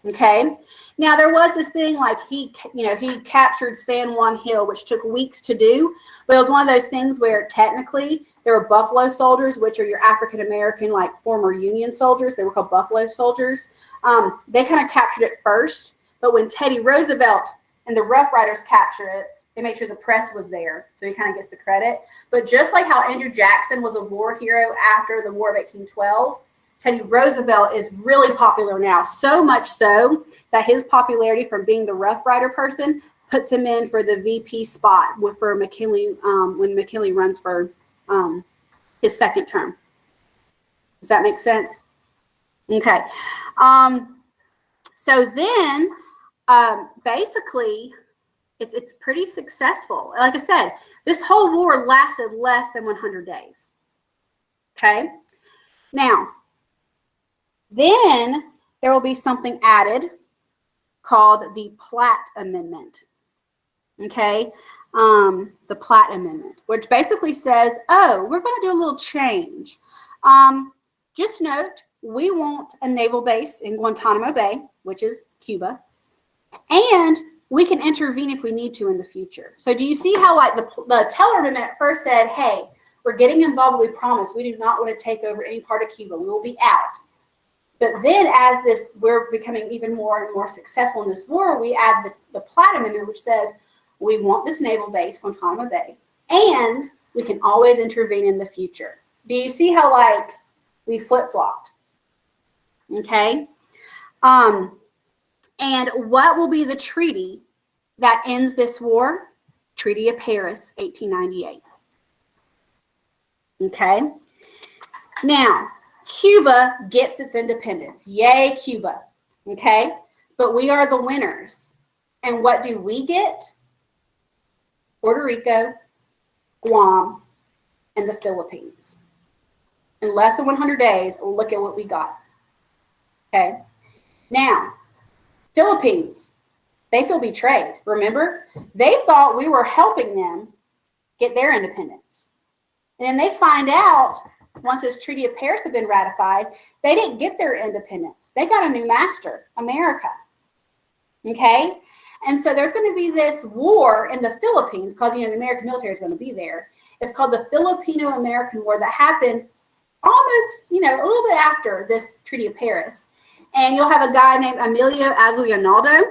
Okay. Now there was this thing like he captured San Juan Hill, which took weeks to do, but it was one of those things where technically there were Buffalo Soldiers, which are your African American, like former Union soldiers. They were called Buffalo Soldiers. They kind of captured it first, but when Teddy Roosevelt and the Rough Riders captured it, they made sure the press was there, so he kind of gets the credit. But just like how Andrew Jackson was a war hero after the War of 1812, Teddy Roosevelt is really popular now, so much so that his popularity from being the Rough Rider person puts him in for the VP spot for McKinley when McKinley runs for his second term. Does that make sense? Okay. So then basically it's pretty successful. Like I said, this whole war lasted less than 100 days. Okay. Now, then there will be something added called the Platt Amendment. Okay. The Platt Amendment, which basically says, oh, we're going to do a little change. Just note, we want a naval base in Guantanamo Bay, which is Cuba, and we can intervene if we need to in the future. So do you see how like the Teller Amendment at first said, hey, we're getting involved, but we promise we do not want to take over any part of Cuba. We will be out. But then as we're becoming even more and more successful in this war, we add the Platt Amendment, which says we want this naval base, Guantanamo Bay, and we can always intervene in the future. Do you see how like we flip-flopped? Okay. And what will be the treaty that ends this war? Treaty of Paris, 1898. Okay. Now, Cuba gets its independence. Yay, Cuba. Okay. But we are the winners. And what do we get? Puerto Rico, Guam, and the Philippines. In less than 100 days, look at what we got. Okay. Now, Philippines, they feel betrayed. Remember? They thought we were helping them get their independence. And then they find out, once this Treaty of Paris had been ratified, they didn't get their independence. They got a new master, America. Okay? And so there's going to be this war in the Philippines, because, the American military is going to be there. It's called the Filipino-American War that happened almost, a little bit after this Treaty of Paris. And you'll have a guy named Emilio Aguinaldo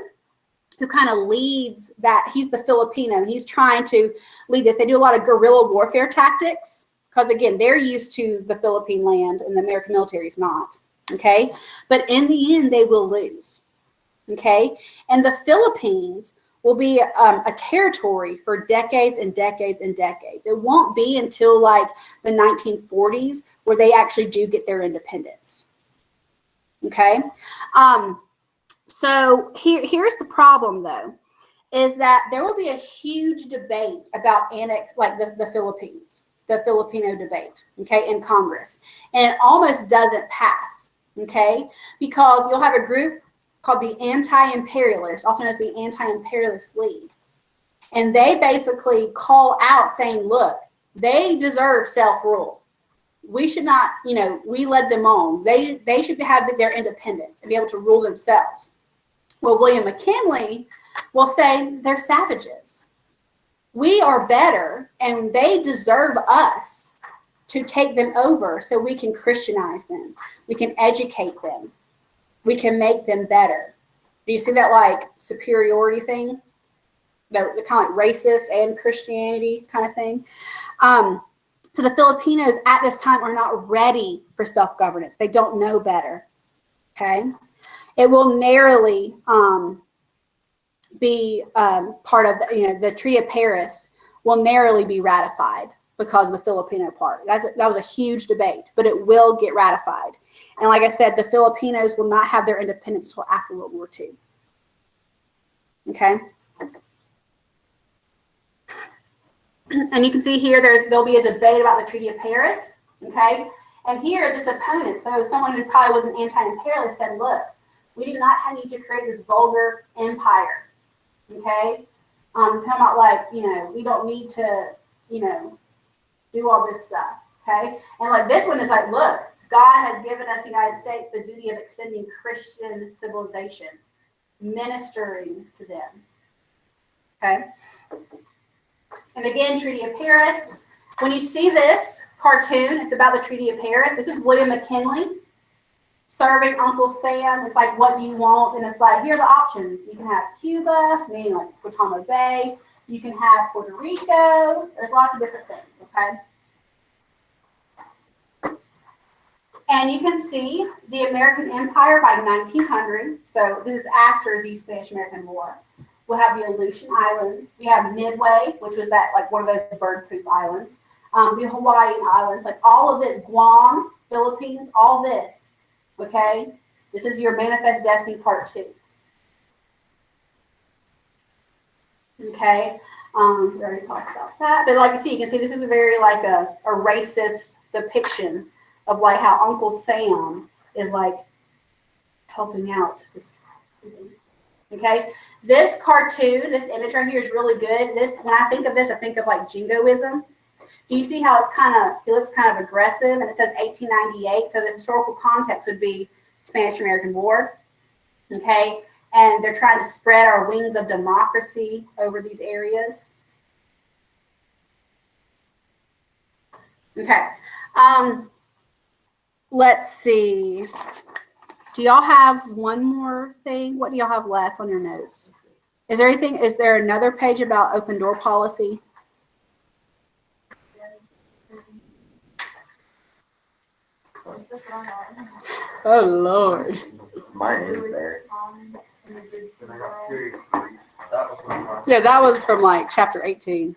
who kind of leads that. He's the Filipino, and he's trying to lead this. They do a lot of guerrilla warfare tactics because, again, they're used to the Philippine land and the American military is not. Okay? But in the end, they will lose. Okay? And the Philippines will be a territory for decades and decades and decades. It won't be until like the 1940s where they actually do get their independence. Okay? So here's the problem, though, is that there will be a huge debate about the Philippines, the Filipino debate, okay, in Congress. And it almost doesn't pass, okay, because you'll have a group called the Anti-Imperialists, also known as the Anti-Imperialist League. And they basically call out saying, look, they deserve self-rule. We should not, we led them on. They should have their independence and be able to rule themselves. Well, William McKinley will say they're savages. We are better, and they deserve us to take them over so we can Christianize them. We can educate them. We can make them better. Do you see that like superiority thing? The kind of like racist and Christianity kind of thing. So the Filipinos at this time are not ready for self-governance. They don't know better. Okay. It will narrowly be part of the Treaty of Paris will narrowly be ratified because of the Filipino part. That was a huge debate, but it will get ratified. And like I said, the Filipinos will not have their independence until after World War II. Okay. And you can see here there'll be a debate about the Treaty of Paris. Okay. And here this opponent, so someone who probably was an anti-imperialist, said, look, we do not need to create this vulgar empire. Okay. Talking about we don't need to, do all this stuff, okay? And like this one is like, look, God has given us, the United States, the duty of extending Christian civilization, ministering to them, okay? And again, Treaty of Paris. When you see this cartoon, it's about the Treaty of Paris. This is William McKinley serving Uncle Sam. It's like, what do you want? And it's like, here are the options. You can have Cuba, meaning like Guantanamo Bay. You can have Puerto Rico. There's lots of different things, okay? And you can see the American Empire by 1900. So this is after the Spanish-American War. We'll have the Aleutian Islands. We have Midway, which was that like one of those bird poop islands. The Hawaiian Islands, like all of this, Guam, Philippines, all this, okay? This is your Manifest Destiny Part 2. Okay, we already talked about that. But like you can see this is a very like a racist depiction of like how Uncle Sam is like helping out this. Okay, this cartoon, this image right here is really good. This, when I think of this, I think of like jingoism. Do you see how it's it looks kind of aggressive, and it says 1898. So the historical context would be Spanish-American War. Okay, and they're trying to spread our wings of democracy over these areas. Okay, let's see. Do y'all have one more thing? What do y'all have left on your notes? Is there another page about open door policy? Oh Lord. Mine is there. Yeah, that was from like chapter 18.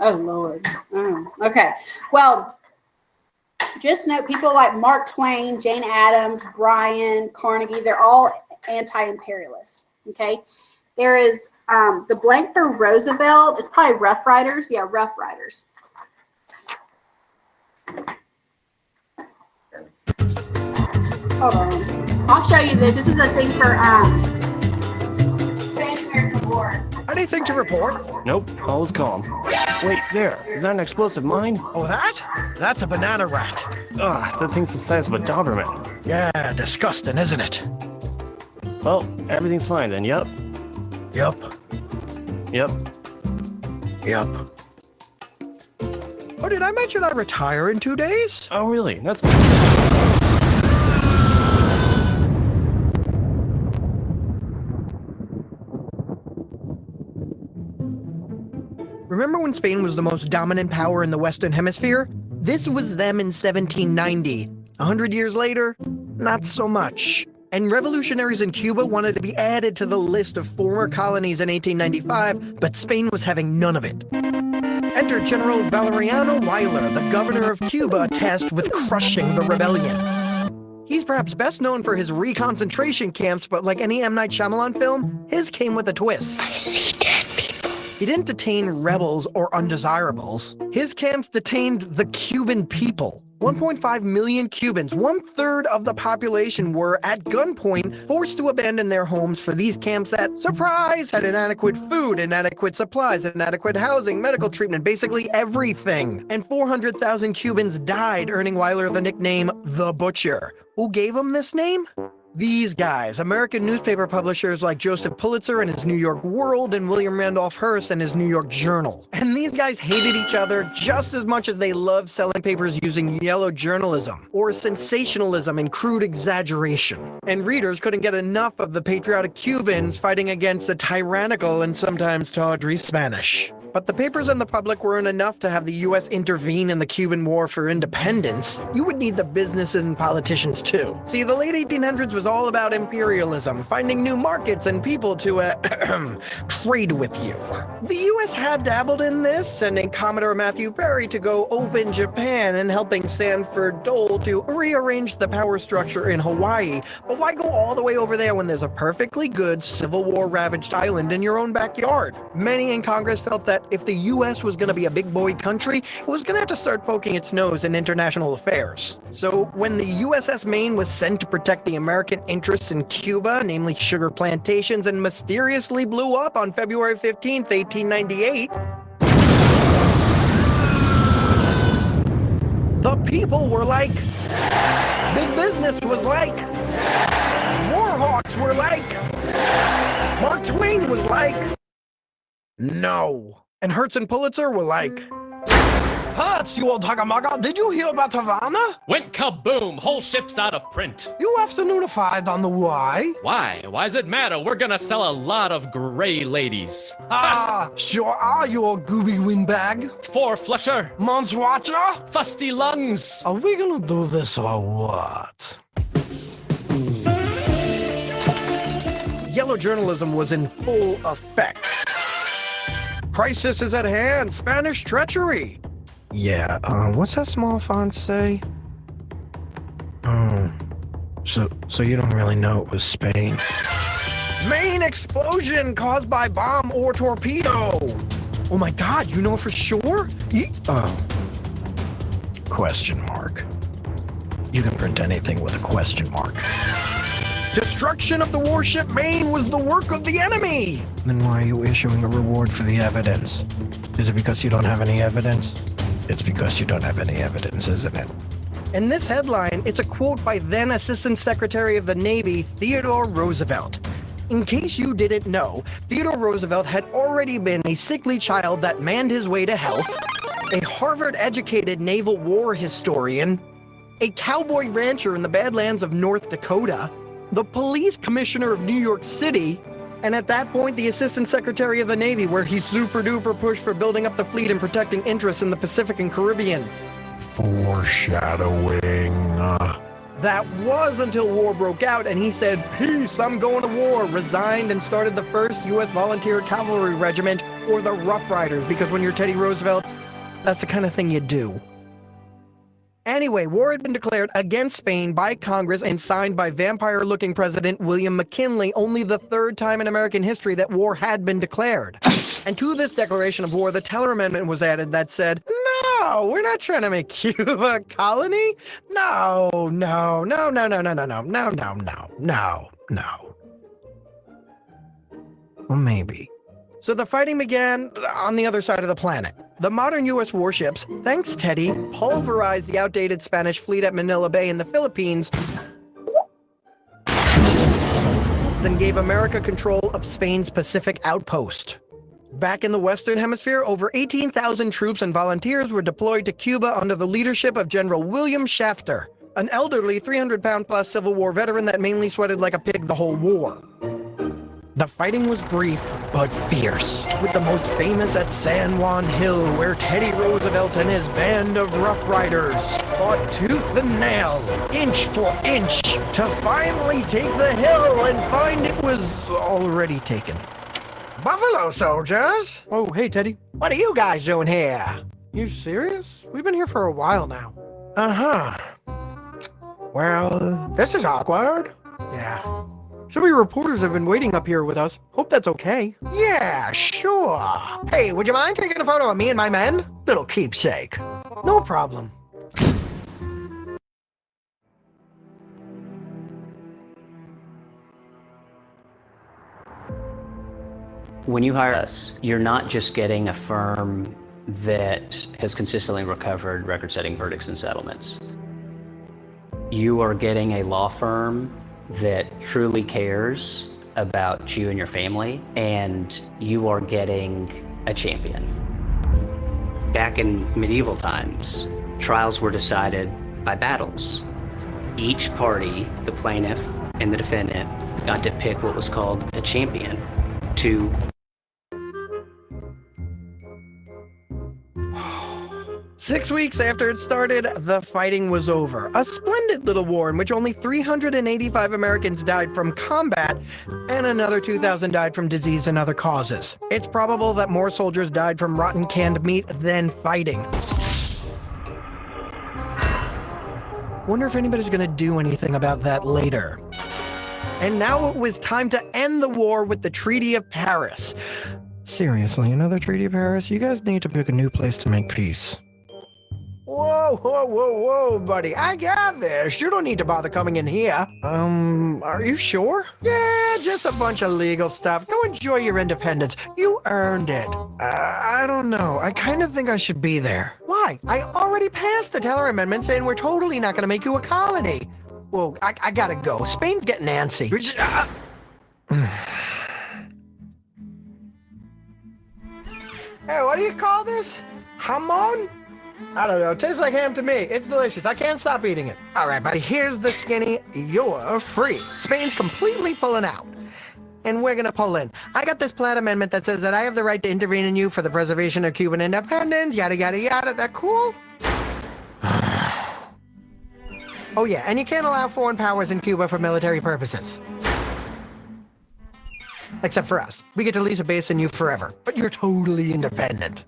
Oh Lord. Oh, okay. Well, just note people like Mark Twain, Jane Addams, Bryan, Carnegie, they're all anti-imperialist. Okay. There is the blank for Roosevelt, it's probably Rough Riders. Yeah, Rough Riders. Hold on. I'll show you this. This is a thing for Spanish-American War. Anything to report? Nope, all's calm. Wait, there. Is that an explosive mine? Oh, that's a banana rat. Ugh, that thing's the size of a Doberman. Yeah, disgusting, isn't it? Well, everything's fine then, yup. Yup. Yep. Yup. Oh, did I mention I retire in 2 days? Oh, really? That's... Remember when Spain was the most dominant power in the Western Hemisphere? This was them in 1790. 100 years later, not so much. And revolutionaries in Cuba wanted to be added to the list of former colonies in 1895, but Spain was having none of it. Enter General Valeriano Weyler, the governor of Cuba, tasked with crushing the rebellion. He's perhaps best known for his reconcentration camps, but like any M. Night Shyamalan film, his came with a twist. I see dead people. He didn't detain rebels or undesirables. His camps detained the Cuban people. 1.5 million Cubans, 1/3 of the population, were at gunpoint forced to abandon their homes for these camps that, surprise, had inadequate food, inadequate supplies, inadequate housing, medical treatment, basically everything. And 400,000 Cubans died, earning Weyler the nickname The Butcher. Who gave him this name? These guys, American newspaper publishers like Joseph Pulitzer and his New York World and William Randolph Hearst and his New York Journal. And these guys hated each other just as much as they loved selling papers using yellow journalism, or sensationalism and crude exaggeration. And readers couldn't get enough of the patriotic Cubans fighting against the tyrannical and sometimes tawdry Spanish. But the papers and the public weren't enough to have the U.S. intervene in the Cuban War for independence. You would need the businesses and politicians too. See, the late 1800s was all about imperialism, finding new markets and people to, trade with you. The U.S. had dabbled in this, sending Commodore Matthew Perry to go open Japan and helping Sanford Dole to rearrange the power structure in Hawaii. But why go all the way over there when there's a perfectly good Civil War-ravaged island in your own backyard? Many in Congress felt that if the U.S. was going to be a big boy country, it was going to have to start poking its nose in international affairs. So when the USS Maine was sent to protect the American interests in Cuba, namely sugar plantations, and mysteriously blew up on February 15th, 1898, The people were like. Big business was like. Warhawks were like. Mark Twain was like. No. And Hertz and Pulitzer were like. Hertz, you old hugamaga, did you hear about Havana? Went kaboom, whole ship's out of print. You afternoonified on the why? Why? Why's it matter? We're gonna sell a lot of gray ladies. Ah, sure are, you old gooby windbag. Four flusher. Mons watcher? Fusty lungs. Are we gonna do this or what? Yellow journalism was in full effect. Crisis is at hand, Spanish treachery. Yeah, what's that small font say? Oh, so you don't really know it was Spain. Main explosion caused by bomb or torpedo. Oh my God, you know for sure? Question mark. You can print anything with a question mark. Destruction of the warship Maine was the work of the enemy. Then why are you issuing a reward for the evidence? Is it because you don't have any evidence? It's because you don't have any evidence, isn't it? In this headline, it's a quote by then Assistant Secretary of the Navy, Theodore Roosevelt. In case you didn't know, Theodore Roosevelt had already been a sickly child that manned his way to health, a Harvard-educated naval war historian, a cowboy rancher in the Badlands of North Dakota, the police commissioner of New York City, and at that point, the Assistant Secretary of the Navy, where he super-duper pushed for building up the fleet and protecting interests in the Pacific and Caribbean. Foreshadowing. That was until war broke out, and he said, "Peace, I'm going to war," resigned and started the 1st U.S. Volunteer Cavalry Regiment, or the Rough Riders, because when you're Teddy Roosevelt, that's the kind of thing you do. Anyway, war had been declared against Spain by Congress and signed by vampire-looking President William McKinley, only the 3rd time in American history that war had been declared. And to this declaration of war, the Teller Amendment was added that said, no, we're not trying to make Cuba a colony. No. Well, maybe. So the fighting began on the other side of the planet. The modern U.S. warships, thanks Teddy, pulverized the outdated Spanish fleet at Manila Bay in the Philippines and gave America control of Spain's Pacific outpost. Back in the Western Hemisphere, over 18,000 troops and volunteers were deployed to Cuba under the leadership of General William Shafter, an elderly 300-pound-plus Civil War veteran that mainly sweated like a pig the whole war. The fighting was brief, but fierce, with the most famous at San Juan Hill, where Teddy Roosevelt and his band of Rough Riders fought tooth and nail, inch for inch, to finally take the hill and find it was already taken. Buffalo soldiers! Oh, hey, Teddy. What are you guys doing here? You serious? We've been here for a while now. Uh-huh. Well, this is awkward. Yeah. Some of your reporters have been waiting up here with us. Hope that's okay. Yeah, sure. Hey, would you mind taking a photo of me and my men? Little keepsake. No problem. When you hire us, you're not just getting a firm that has consistently recovered record-setting verdicts and settlements. You are getting a law firm that truly cares about you and your family, and you are getting a champion. Back in medieval times, trials were decided by battles. Each party, the plaintiff and the defendant, got to pick what was called a champion to 6 weeks after it started, the fighting was over. A splendid little war in which only 385 Americans died from combat and another 2,000 died from disease and other causes. It's probable that more soldiers died from rotten canned meat than fighting. Wonder if anybody's gonna do anything about that later. And now it was time to end the war with the Treaty of Paris. Seriously, another Treaty of Paris? You guys need to pick a new place to make peace. Whoa, buddy. I got this. You don't need to bother coming in here. Are you sure? Yeah, just a bunch of legal stuff. Go enjoy your independence. You earned it. I don't know. I kind of think I should be there. Why? Why? I already passed the Teller Amendment saying we're totally not going to make you a colony. Well, I gotta go. Spain's getting antsy. Hey, what do you call this? Hamon? I don't know. It tastes like ham to me. It's delicious. I can't stop eating it. All right, buddy. Here's the skinny. You're free. Spain's completely pulling out. And we're gonna pull in. I got this Platt Amendment that says that I have the right to intervene in you for the preservation of Cuban independence, yada, yada, yada. That cool? Oh, yeah. And you can't allow foreign powers in Cuba for military purposes. Except for us. We get to lease a base in you forever. But you're totally independent.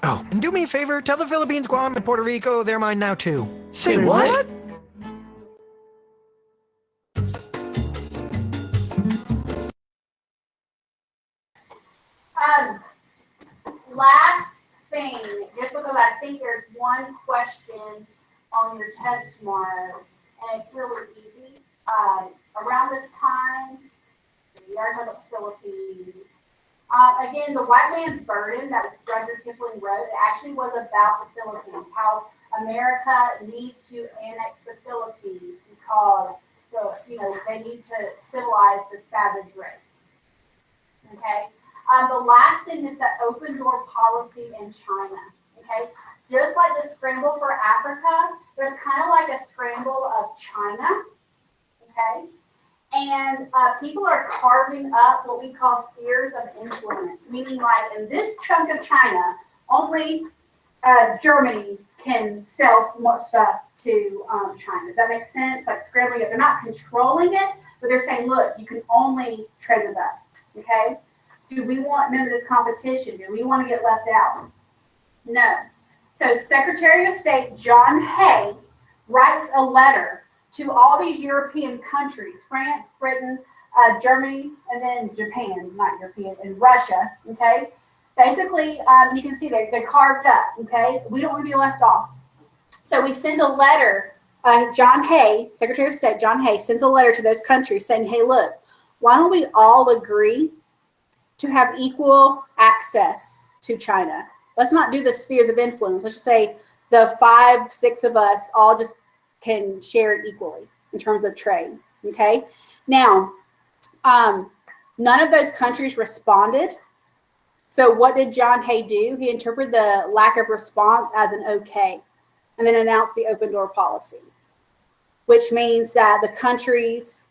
Oh, and do me a favor, tell the Philippines, Guam, and Puerto Rico they're mine now too. Say what? Last thing, just because I think there's one question on your test tomorrow, and it's really easy. Around this time, we are talking about the Philippines. Again, the white man's burden that Rudyard Kipling wrote actually was about the Philippines, how America needs to annex the Philippines because they need to civilize the savage race. Okay. The last thing is the open door policy in China. Okay. Just like the scramble for Africa, there's kind of like a scramble of China. Okay. And people are carving up what we call spheres of influence, meaning like in this chunk of China, only Germany can sell so much stuff to China. Does that make sense? Like scrambling it. They're not controlling it, but they're saying, look, you can only trade with us. Okay? Do we want none of this competition? Do we want to get left out? No. So Secretary of State John Hay writes a letter to all these European countries, France, Britain, Germany, and then Japan, not European, and Russia, okay? Basically, you can see they're carved up, okay? We don't want to be left off. So we send a letter, John Hay, Secretary of State John Hay, sends a letter to those countries saying, hey, look, why don't we all agree to have equal access to China? Let's not do the spheres of influence. Let's just say the 5, 6 of us all just can share it equally in terms of trade, okay? Now, none of those countries responded. So what did John Hay do? He interpreted the lack of response as an okay, and then announced the open door policy, which means that the countries,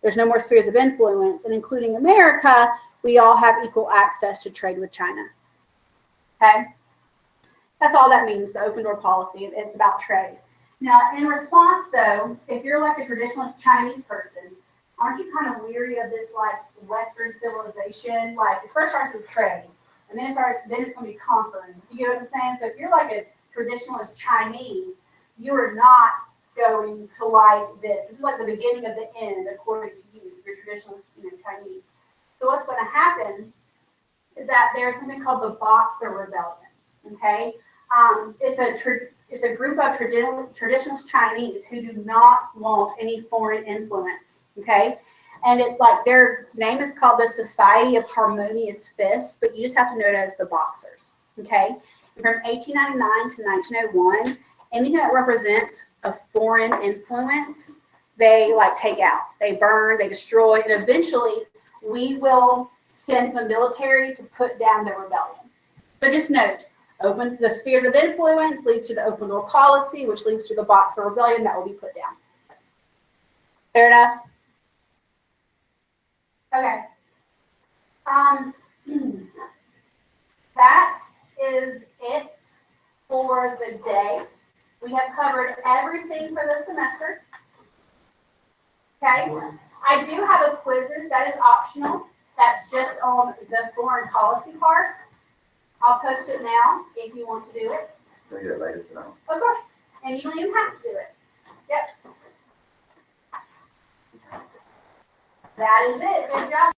there's no more spheres of influence, and including America, we all have equal access to trade with China, okay? That's all that means, the open door policy. It's about trade. Now, in response, though, if you're like a traditionalist Chinese person, aren't you kind of weary of this like Western civilization? Like it first starts with trade, and then it's going to be conquering. You get what I'm saying? So if you're like a traditionalist Chinese, you are not going to like this. This is like the beginning of the end, according to you, your traditionalist Chinese. So what's going to happen is that there's something called the Boxer Rebellion. Okay, it's a group of traditionalist Chinese who do not want any foreign influence, okay? And it's like their name is called the Society of Harmonious Fists, but you just have to know it as the Boxers, okay? And from 1899 to 1901, anything that represents a foreign influence, they like take out, they burn, they destroy, and eventually we will send the military to put down the rebellion. So just note, the spheres of influence leads to the open door policy, which leads to the Boxer Rebellion that will be put down. Fair enough? Okay. That is it for the day. We have covered everything for the semester. Okay. I do have a quizzes that is optional. That's just on the foreign policy part. I'll post it now if you want to do it. Can we do it later tonight? Of course. And you don't even have to do it. Yep. That is it. Good job.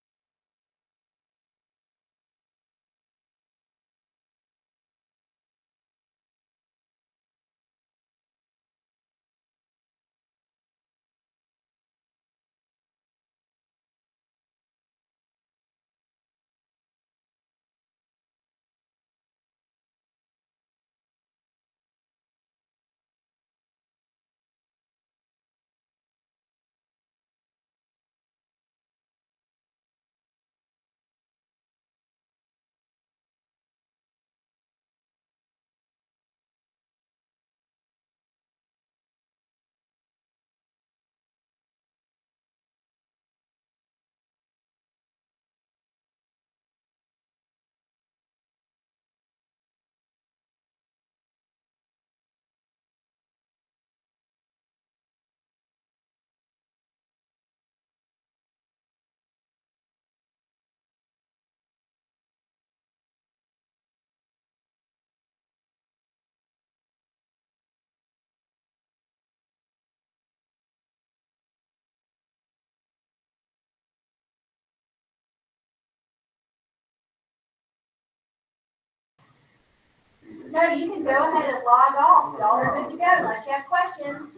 No, you can go ahead and log off. Y'all are good to go unless you have questions.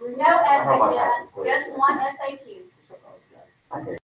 No SAQ, just one SAQ.